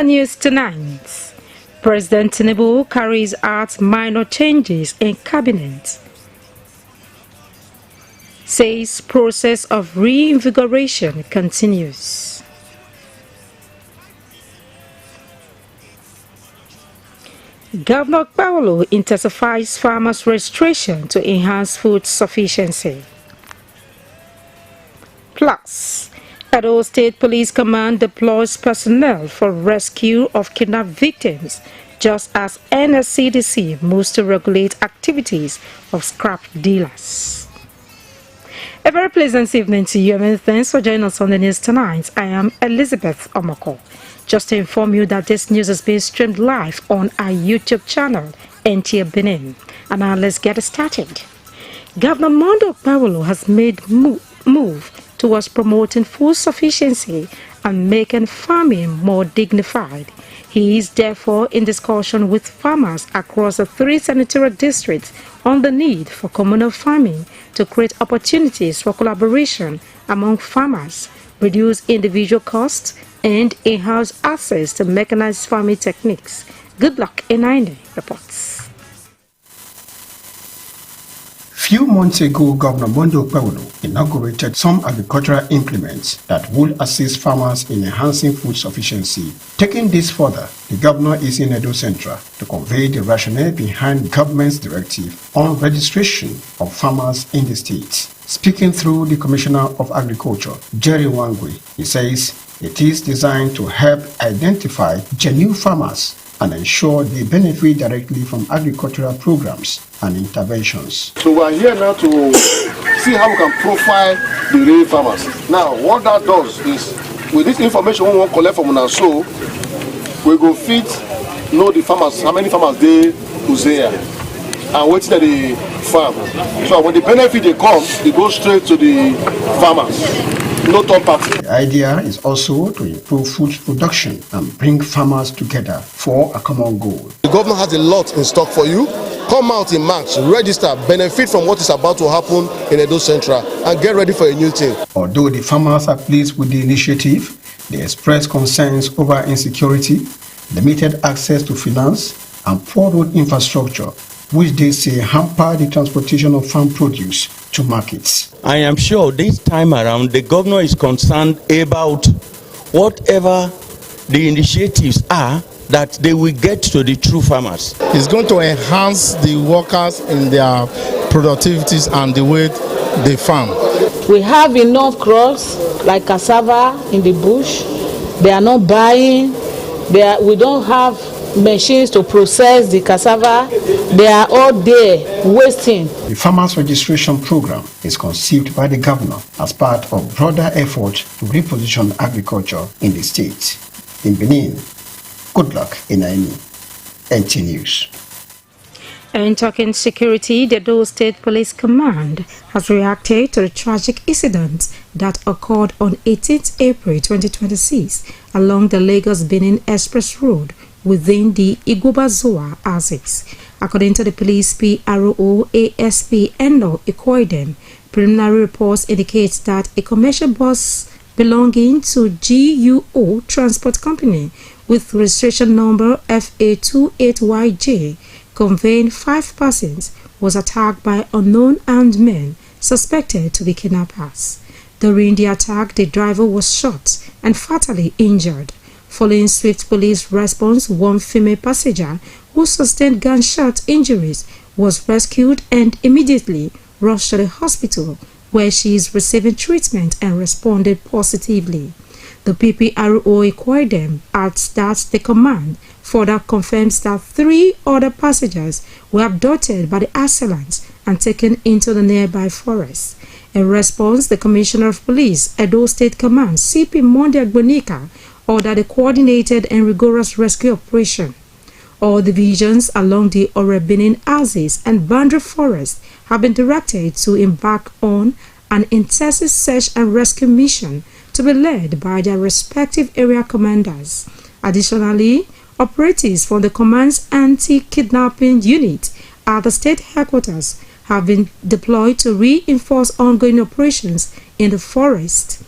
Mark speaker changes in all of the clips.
Speaker 1: the news tonight, President Tinubu carries out minor changes in cabinet. Says process of reinvigoration continues. Governor Paulo intensifies farmers' registration to enhance food sufficiency. Plus, Edo State Police Command deploys personnel for rescue of kidnapped victims, just as NSCDC moves to regulate activities of scrap dealers. A very pleasant evening to you, and thanks for joining us on the news tonight. I am Elizabeth Omoko. Just to inform you that this news is being streamed live on our YouTube channel, Nta Benin. And now let's get started. Governor Mondo Paulo has made move towards promoting food sufficiency and making farming more dignified. He is therefore in discussion with farmers across the 3 senatorial districts on the need for communal farming to create opportunities for collaboration among farmers, reduce individual costs, and enhance access to mechanized farming techniques. Good luck, Nta reports.
Speaker 2: Few months ago, Governor Mondo Paulo inaugurated some agricultural implements that will assist farmers in enhancing food sufficiency. Taking this further, the governor is in Edo Central to convey the rationale behind government's directive on registration of farmers in the state. Speaking through the Commissioner of Agriculture, Jerry Wangui, he says it is designed to help identify genuine farmers and ensure they benefit directly from agricultural programs and interventions.
Speaker 3: So we are here now to see how we can profile the real farmers. Now, what that does is, with this information we want to collect from us, so we go fit know the farmers, how many farmers they who's there, and what's the farm. So when the benefit they come, it goes straight to the farmers. No third party.
Speaker 2: The idea is also to improve food production and bring farmers together for a common goal.
Speaker 3: The government has a lot in stock for you. Come out in March, register, benefit from what is about to happen in Edo Central, and get ready for a new thing.
Speaker 2: Although the farmers are pleased with the initiative, they express concerns over insecurity, limited access to finance, and poor road infrastructure, which they say hamper the transportation of farm produce to markets.
Speaker 4: I am sure this time around the governor is concerned about whatever the initiatives are, that they will get to the true farmers.
Speaker 5: It's going to enhance the workers in their productivities and the way they farm.
Speaker 6: We have enough crops like cassava in the bush. They are not buying. We don't have machines to process the cassava. They are all there wasting.
Speaker 2: The farmers registration program is conceived by the governor as part of broader effort to reposition agriculture in the state. In Benin, good luck in Nta News.
Speaker 1: And talking security, the Edo State Police Command has reacted to the tragic incident that occurred on 18th April 2026 along the Lagos-Benin Express Road within the Igubazoa axis. According to the police PRO ASP Endo Ikoidem, preliminary reports indicate that a commercial bus belonging to GUO Transport Company with registration number FA28YJ conveying 5 persons was attacked by unknown armed men suspected to be kidnappers. During the attack, the driver was shot and fatally injured. Following swift police response, one female passenger who sustained gunshot injuries was rescued and immediately rushed to the hospital, where she is receiving treatment and responded positively. The PPRO Ikoidem adds that the command further confirms that 3 other passengers were abducted by the assailants and taken into the nearby forest. In response, the Commissioner of Police, Edo State Command, CP Monday Agbonika, ordered a coordinated and rigorous rescue operation. All divisions along the Ore-Benin axis and boundary forest have been directed to embark on an intensive search and rescue mission to be led by their respective area commanders. Additionally, operatives from the command's anti-kidnapping unit at the state headquarters have been deployed to reinforce ongoing operations in the forest.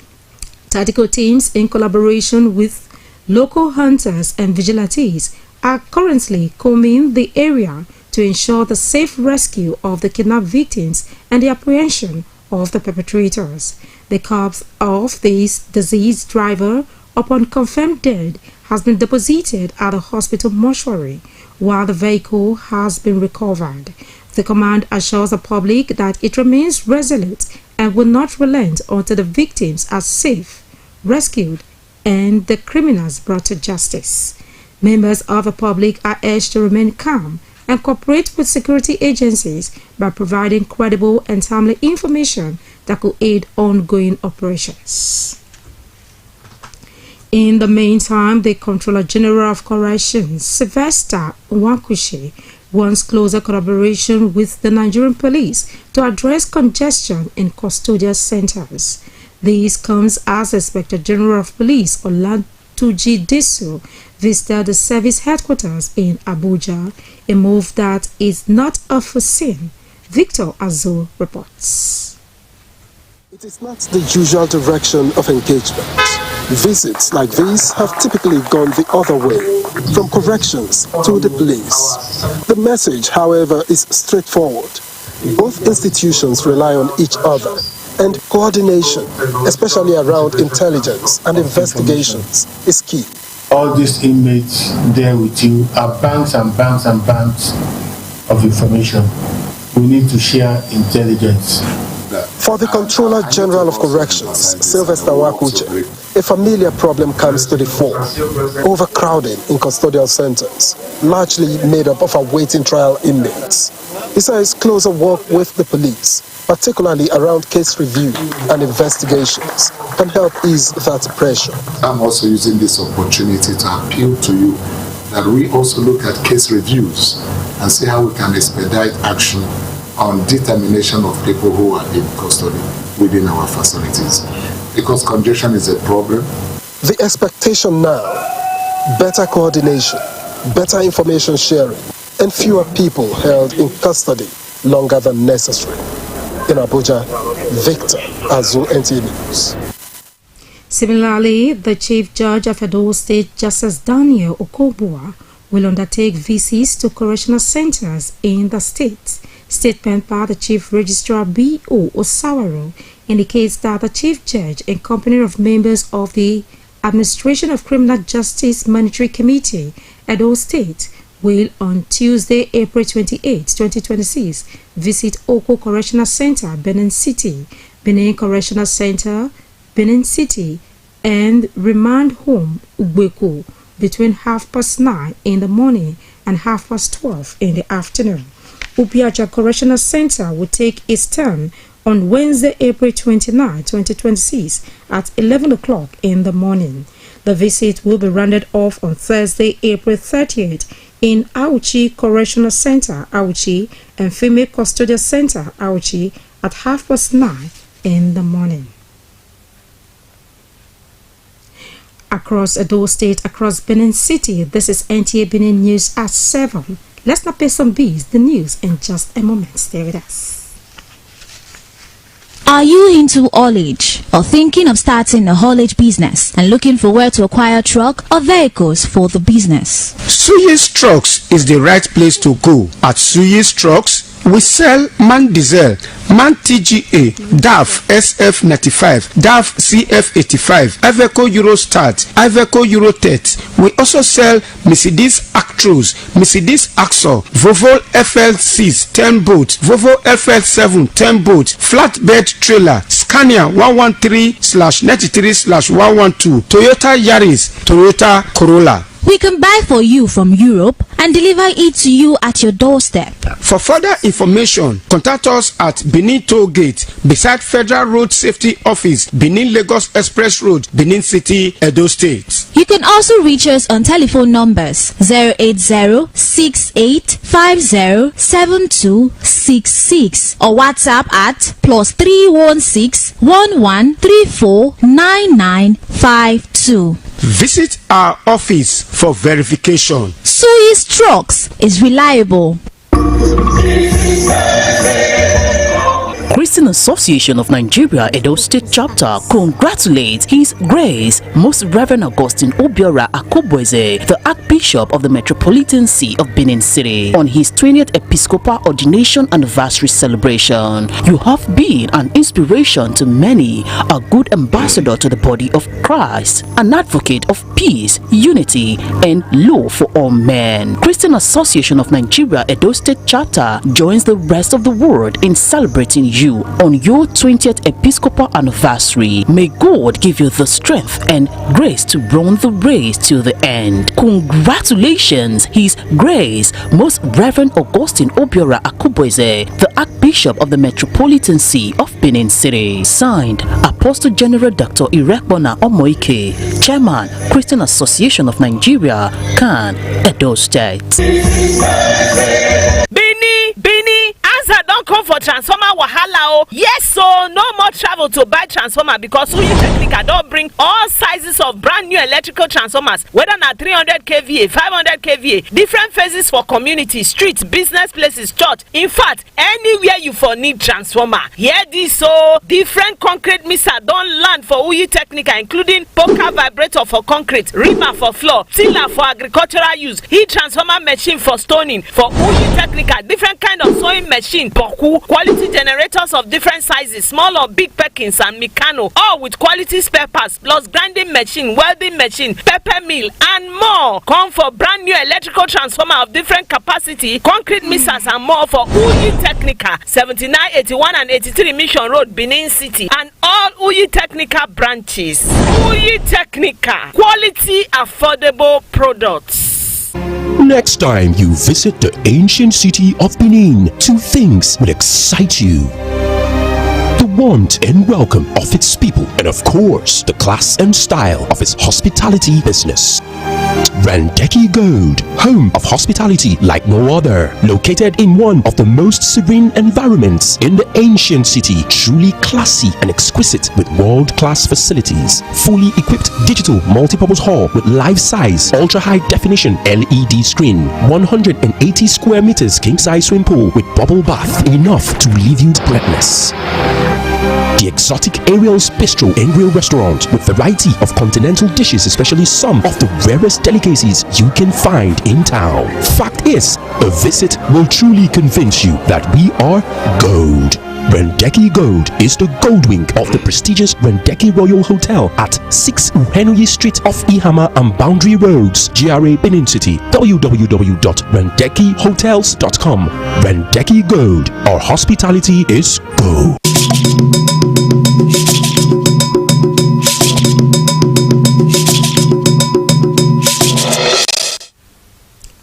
Speaker 1: Tactical teams, in collaboration with Local hunters and vigilantes are currently combing the area to ensure the safe rescue of the kidnapped victims and the apprehension of the perpetrators. The corpse of this deceased driver, upon confirmed dead, has been deposited at the hospital mortuary, while the vehicle has been recovered. The command assures the public that it remains resolute and will not relent until the victims are safe, rescued, and the criminals brought to justice. Members of the public are urged to remain calm and cooperate with security agencies by providing credible and timely information that could aid ongoing operations. In the meantime, the Controller General of Corrections, Sylvester Nwakushi, wants closer collaboration with the Nigerian police to address congestion in custodial centers. This comes as Inspector General of Police Olatunji Disu visited the service headquarters in Abuja, a move that is not unforeseen. Victor Azo reports.
Speaker 7: It is not the usual direction of engagement. Visits like these have typically gone the other way, from corrections to the police. The message, however, is straightforward. Both institutions rely on each other, and coordination, especially around intelligence and investigations, is key.
Speaker 8: All these inmates there with you are banks and banks and banks of information. We need to share intelligence.
Speaker 7: For the Controller General of Corrections, Sylvester Nwakushi, a familiar problem comes to the fore: overcrowding in custodial centers, largely made up of awaiting trial inmates. He says closer work with the police, particularly around case review and investigations, can help ease that pressure.
Speaker 9: I'm also using this opportunity to appeal to you that we also look at case reviews and see how we can expedite action on determination of people who are in custody within our facilities. Because congestion is a problem.
Speaker 7: The expectation now: better coordination, better information sharing, and fewer people held in custody longer than necessary. In Abuja, Victor Azu, Nta News.
Speaker 1: Similarly, the Chief Judge of Edo State, Justice Daniel Okobua, will undertake visits to correctional centers in the state. Statement by the Chief Registrar B.O. Osawaro indicates that the Chief Judge, in company of members of the Administration of Criminal Justice Monitoring Committee, Edo State, will on Tuesday, April 28, 2026, visit Oko Correctional Center, Benin City, Benin Correctional Center, Benin City, and Remand Home, Ugbeku, between 9:30 in the morning and 12:30 in the afternoon. Upiaja Correctional Center will take its turn on Wednesday, April 29, 2026 at 11 o'clock in the morning. The visit will be rounded off on Thursday, April 30th in Auchi Correctional Center, Auchi, and Female Custodial Center, Auchi, at 9:30 in the morning. Across Edo State, across Benin City, this is Nta Benin News at 7. Let's now pay some bills. The news in just a moment. Stay with us.
Speaker 10: Are you into haulage or thinking of starting a haulage business and looking for where to acquire truck or vehicles for the business?
Speaker 11: Suyes Trucks is the right place to go. At Suyes Trucks, we sell MAN Diesel, MAN TGA, DAF SF95, DAF CF85, Iveco Eurostart, Iveco Eurotech. We also sell Mercedes Actros, Mercedes Axo, Volvo FL6 10 boat, Volvo FL7 10 boat, flatbed trailer, Scania 113/93/112, Toyota Yaris, Toyota Corolla.
Speaker 10: We can buy for you from Europe and deliver it to you at your doorstep.
Speaker 11: For further information, contact us at Benin Toll Gate, beside Federal Road Safety Office, Benin Lagos Express Road, Benin City, Edo State.
Speaker 10: You can also reach us on telephone numbers 08068507266 or WhatsApp at +316 11349952.
Speaker 11: Visit our office for verification.
Speaker 10: Suyes Trucks is reliable.
Speaker 12: Christian Association of Nigeria Edo State Chapter congratulates His Grace Most Reverend Augustine Obiora Akobweze, the Archbishop of the Metropolitan See of Benin City, on his 20th Episcopal Ordination Anniversary celebration. You have been an inspiration to many, a good ambassador to the body of Christ, an advocate of peace, unity, and law for all men. Christian Association of Nigeria Edo State Chapter joins the rest of the world in celebrating you on your 20th Episcopal Anniversary. May God give you the strength and grace to run the race till the end. Congratulations, His Grace Most Reverend Augustine Obiora Akobweze, the Archbishop of the Metropolitan See of Benin City. Signed, Apostle General Dr. Irekbona Omoike, Chairman, Christian Association of Nigeria, Kan, Edo State.
Speaker 13: Bini, answer don't come for transformer wahala. Yes, so no more travel to buy transformer because Uyi Technica don't bring all sizes of brand new electrical transformers, whether na 300 kVA, 500 kVA, different phases for community, streets, business places, church. In fact, anywhere you for need transformer. Hear this, so different concrete mixer don't land for Uyi Technica, including poker vibrator for concrete, reamer for floor, tiller for agricultural use, heat transformer machine for stoning for Uyi Technica, different kind of sewing machine, boku, quality generators of different sizes, small or big Perkins and Mikano, all with quality spare parts, plus grinding machine, welding machine, pepper mill, and more. Come for brand new electrical transformer of different capacity, concrete mixers and more for Uyi Technica, 79, 81 and 83 Mission Road, Benin City, and all Uyi Technica branches. Uyi Technica, quality, affordable products.
Speaker 14: Next time you visit the ancient city of Benin, two things will excite you: the warmth and welcome of its people, and of course, the class and style of its hospitality business. Rendeki Gold, home of hospitality like no other, located in one of the most serene environments in the ancient city, truly classy and exquisite with world-class facilities, fully equipped digital multipurpose hall with life-size, ultra-high definition LED screen, 180 square meters king-size swimming pool with bubble bath, enough to leave you breathless. The exotic Ariel's Bistro and Grill Restaurant with variety of continental dishes, especially some of the rarest delicacies you can find in town. Fact is, a visit will truly convince you that we are gold. Rendeki Gold is the gold wing of the prestigious Rendeki Royal Hotel at 6 Uhenui Street off Ihama and Boundary Roads, GRA Benin City. www.rendekihotels.com. Rendeki Gold, our hospitality is gold.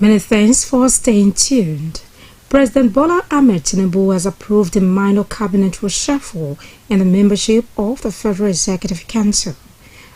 Speaker 1: Many thanks for staying tuned. President Bola Ahmed Tinubu has approved a minor cabinet reshuffle in the membership of the Federal Executive Council.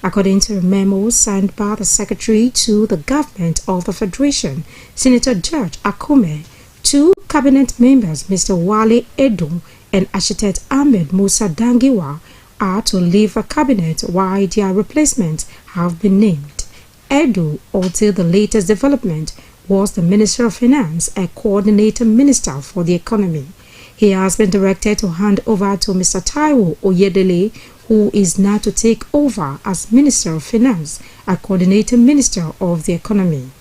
Speaker 1: According to a memo signed by the Secretary to the Government of the Federation, Senator George Akume, two cabinet members, Mr. Wale Edo and Architect Ahmed Musa Dangiwa, are to leave the cabinet while their replacements have been named. Edo, until the latest development, was the Minister of Finance and Coordinator Minister for the Economy. He has been directed to hand over to Mr. Taiwo Oyedele, who is now to take over as Minister of Finance and Coordinator Minister of the Economy.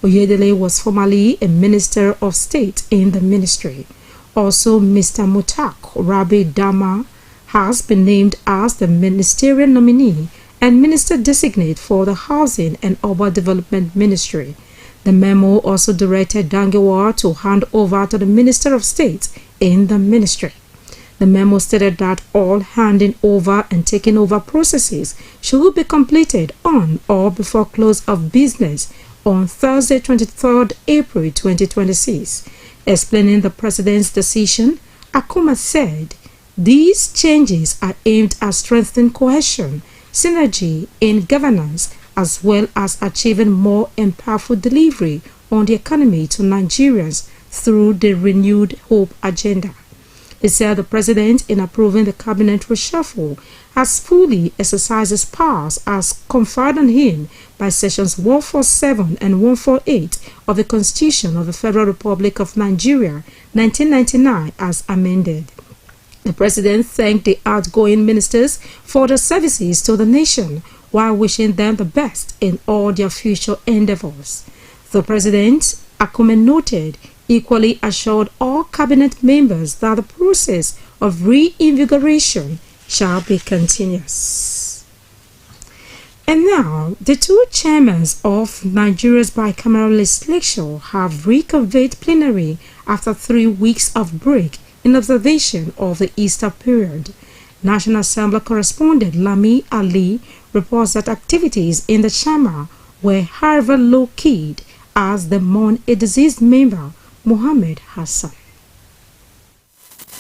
Speaker 1: Oyedele was formerly a Minister of State in the ministry. Also, Mr. Mutak Rabi Dama has been named as the ministerial nominee and Minister Designate for the Housing and Urban Development Ministry. The memo also directed Dangiwa to hand over to the Minister of State in the ministry. The memo stated that all handing over and taking over processes should be completed on or before close of business on Thursday, 23rd April 2026. Explaining the President's decision, Akuma said, "These changes are aimed at strengthening cohesion, synergy in governance, as well as achieving more impactful delivery on the economy to Nigerians through the renewed hope agenda." He said the President, in approving the cabinet reshuffle, has fully exercised his powers as conferred on him by Sections 147 and 148 of the Constitution of the Federal Republic of Nigeria, 1999, as amended. The president thanked the outgoing ministers for their services to the nation while wishing them the best in all their future endeavors. The president, Akume noted, equally assured all cabinet members that the process of reinvigoration shall be continuous. And now, the two chairmen of Nigeria's bicameral legislature have reconvened plenary after 3 weeks of break in observation of the Easter period. National Assembly correspondent Lami Ali reports that activities in the chamber were however low-keyed as they mourn a deceased member, Mohammed Hassan.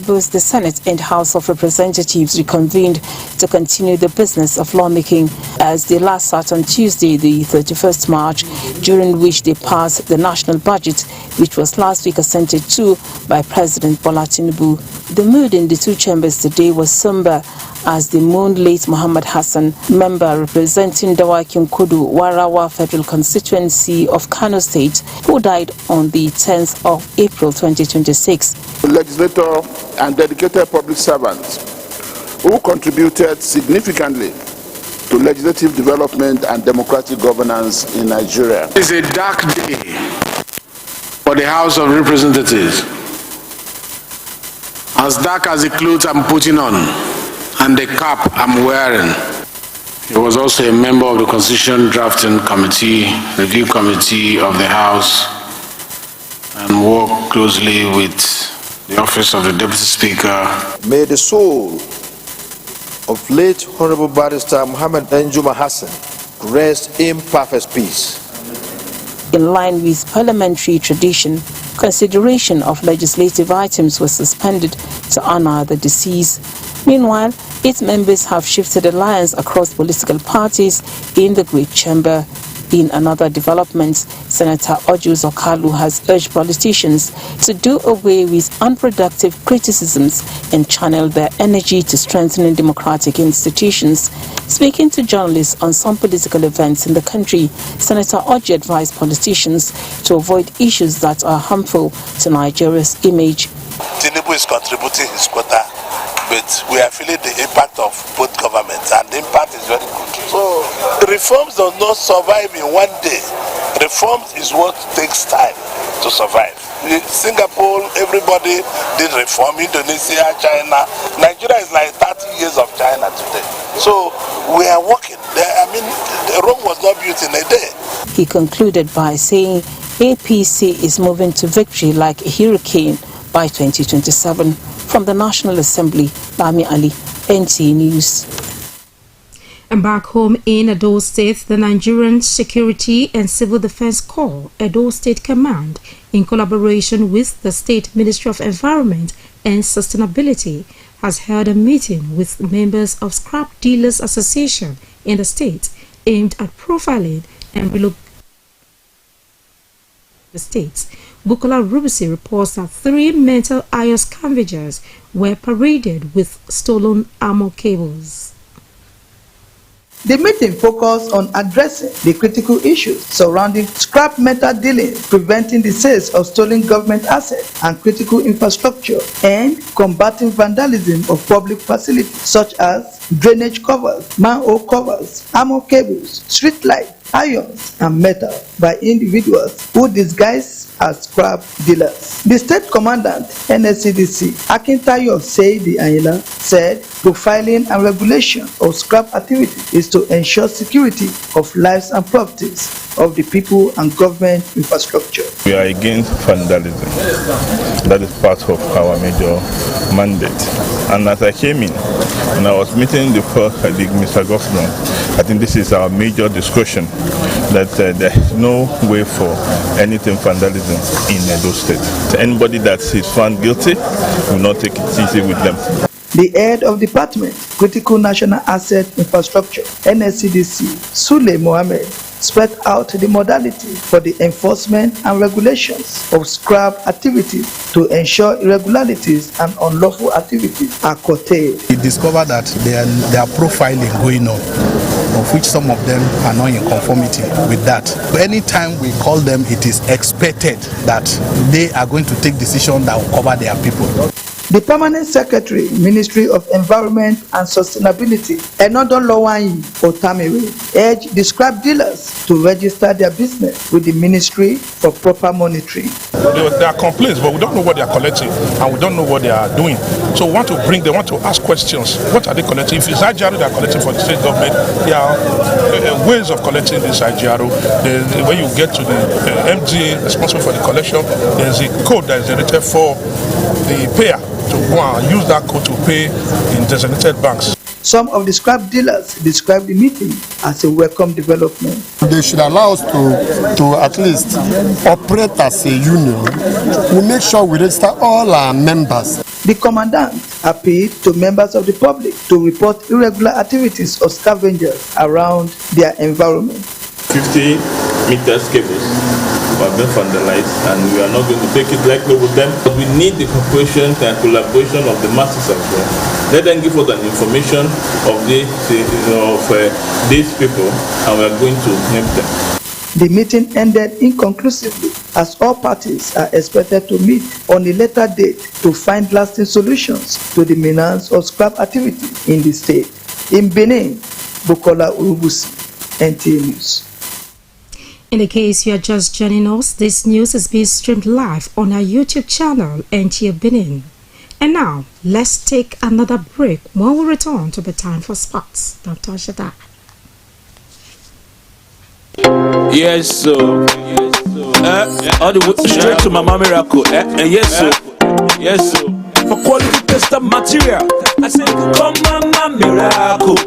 Speaker 15: Both the Senate and House of Representatives reconvened to continue the business of lawmaking as they last sat on Tuesday, the 31st March, during which they passed the national budget, which was last week assented to by President Bola Tinubu. The mood in the two chambers today was somber as they mourned late Mohammed Hassan, member representing Dawakin Kudu Warawa Federal Constituency of Kano State, who died on the 10th of April 2026.
Speaker 16: Legislator and dedicated public servants who contributed significantly to legislative development and democratic governance in Nigeria.
Speaker 17: It's a dark day for the House of Representatives, as dark as the clothes I'm putting on and the cap I'm wearing. He was also a member of the Constitution Drafting Committee, Review Committee of the House, and worked closely with the Office of the Deputy Speaker.
Speaker 18: May the soul of late Honorable Barrister Mohammed Danjuma Hassan rest in perfect peace.
Speaker 15: In line with parliamentary tradition, consideration of legislative items was suspended to honor the deceased. Meanwhile, 8 members have shifted alliance across political parties in the Great Chamber. In another development, Senator Ojus Okalu has urged politicians to do away with unproductive criticisms and channel their energy to strengthening democratic institutions. Speaking to journalists on some political events in the country, Senator Oji advised politicians to avoid issues that are harmful to Nigeria's image.
Speaker 19: Tinubu is contributing his quota, but we are feeling the impact of both governments, and the impact is very good. So reforms do not survive in one day. Reforms is what takes time to survive. In Singapore, everybody did reform. Indonesia, China, Nigeria is like 30 years of China today. So we are working. Rome was not built in a day.
Speaker 15: He concluded by saying APC is moving to victory like a hurricane by 2027. From the National Assembly, Lami Ali, NTA News.
Speaker 1: And back home in Edo State, the Nigerian Security and Civil Defense Corps, Edo State Command, in collaboration with the State Ministry of Environment and Sustainability, has held a meeting with members of Scrap Dealers Association in the state aimed at profiling and relocating the states. Bukola Rubisi reports that 3 metal iron scavengers were paraded with stolen armor cables.
Speaker 20: The meeting focused on addressing the critical issues surrounding scrap metal dealing, preventing the sales of stolen government assets and critical infrastructure, and combating vandalism of public facilities such as drainage covers, manhole covers, armor cables, street lights, irons, and metal by individuals who disguise as scrap dealers. The state commandant, NSCDC, Akintayo Seidi Ayila, said profiling and regulation of scrap activity is to ensure security of lives and properties of the people and government infrastructure.
Speaker 21: We are against vandalism. That is part of our major mandate. And as I came in and I was meeting the Mr. Governor, I think this is our major discussion, that there is no way for anything vandalism in Edo State. Anybody that is found guilty will not take it easy with them.
Speaker 20: The head of Department Critical National Asset Infrastructure, NSCDC, Sule Mohammed, spread out the modality for the enforcement and regulations of scrap activities to ensure irregularities and unlawful activities are curtailed.
Speaker 5: We discovered that there are profiling going on, of which some of them are not in conformity with that. Anytime we call them, it is expected that they are going to take decisions that will cover their people.
Speaker 20: The Permanent Secretary, Ministry of Environment and Sustainability, Enodon Lowanyi Otamere, urged the scrap dealers to register their business with the Ministry for proper monitoring.
Speaker 3: There are complaints, but we don't know what they are collecting and we don't know what they are doing. So we want to ask questions. What are they collecting? If it's IGRO they are collecting for the state government, there are ways of collecting this IGRO. When you get to the MGA responsible for the collection, there's a code that is generated for the payer to go and use that code to pay in designated banks.
Speaker 20: Some of the scrap dealers described the meeting as a welcome development.
Speaker 22: They should allow us to at least operate as a union. We make sure we register all our members.
Speaker 20: The commandant appealed to members of the public to report irregular activities of scavengers around their environment.
Speaker 21: 50 meters cables have been vandalized, and we are not going to take it lightly with them. But we need the cooperation and collaboration of the masses as well. Let them give us an information of these people, and we are going to help them.
Speaker 20: The meeting ended inconclusively, as all parties are expected to meet on a later date to find lasting solutions to the menace of scrap activity in the state. In Benin, Bukola Urubusi, NTA News.
Speaker 1: In the case you are just joining us, this news is being streamed live on our YouTube channel, Nta Benin. And now, let's take another break. When we return to the time for sports. Don't touch that.
Speaker 23: Yes, so. All the way straight to Mama Miracle. Yes, so. Yes, so. For quality tester material, I say, come Mama Miracle.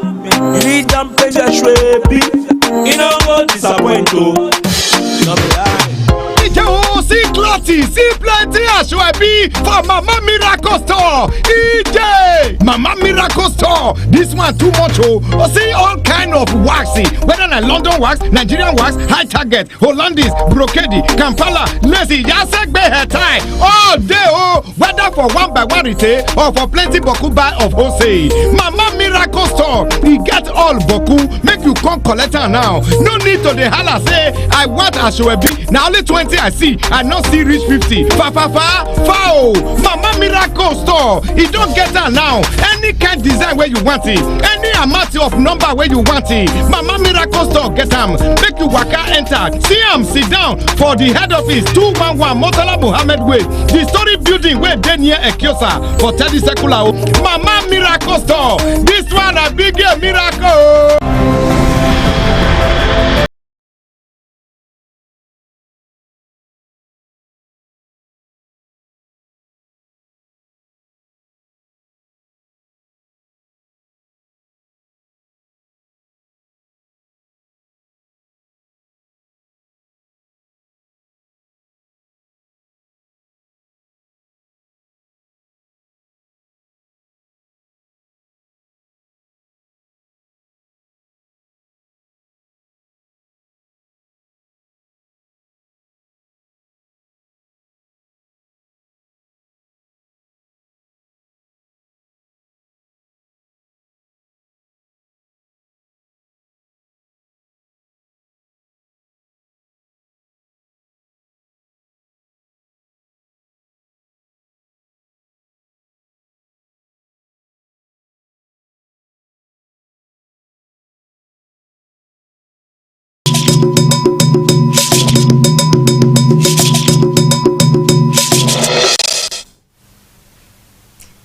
Speaker 23: You need them page a shrebi. You know what disappoint you. You know me lie.
Speaker 24: See clarity, see plenty Ashwebi for Mama Miracle Store. EJ Mama Miracle Store. This one too much see all kind of waxy, whether na London wax, Nigerian wax, high target, Hollandese, brocade, Kampala, lacy, Yasegbe hair tie. All day whether for one by one retail or for plenty boku buy of wholesale. Mama Miracle Store, we get all boku. Make you come collect her now. No need to the holla say I want Ashwebi. Now only 20 I see. I not see reach 50. Foul. Mama Miracle Store. It don't get her now. Any kind design where you want it. Any amount of number where you want it. Mama Miracle Store get them. Make you waka enter. See them sit down for the head office 211 Motala Muhammad Way. The story building where they near Ekiosa for 30 Sekula. Mama Miracle Store. This one a big miracle.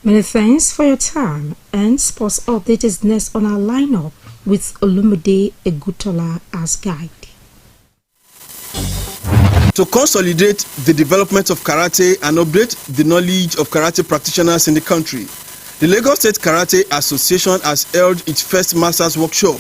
Speaker 1: Many thanks for your time, and sports update is next on our lineup with Olumide Egutola as guide.
Speaker 25: To consolidate the development of karate and update the knowledge of karate practitioners in the country, the Lagos State Karate Association has held its first Masters Workshop,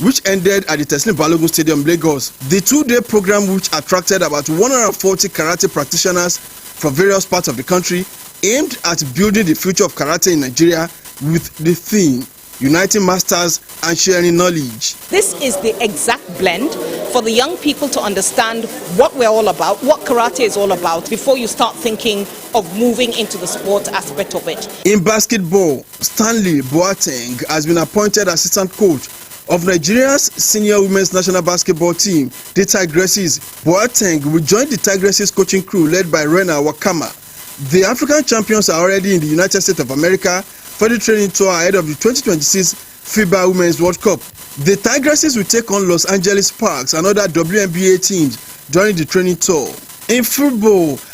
Speaker 25: which ended at the Teslim Balogun Stadium, Lagos. The two-day program, which attracted about 140 karate practitioners from various parts of the country, aimed at building the future of karate in Nigeria with the theme Uniting Masters and Sharing Knowledge.
Speaker 26: This is the exact blend for the young people to understand what we're all about, what karate is all about, before you start thinking of moving into the sport aspect of it.
Speaker 25: In basketball, Stanley Boateng has been appointed assistant coach of Nigeria's senior women's national basketball team, the Tigresses. Boateng will join the Tigresses coaching crew led by Rena Wakama The African champions are already in the United States of America for the training tour ahead of the 2026 FIBA Women's World Cup. The Tigresses will take on Los Angeles Sparks and other WNBA teams during the training tour. In football,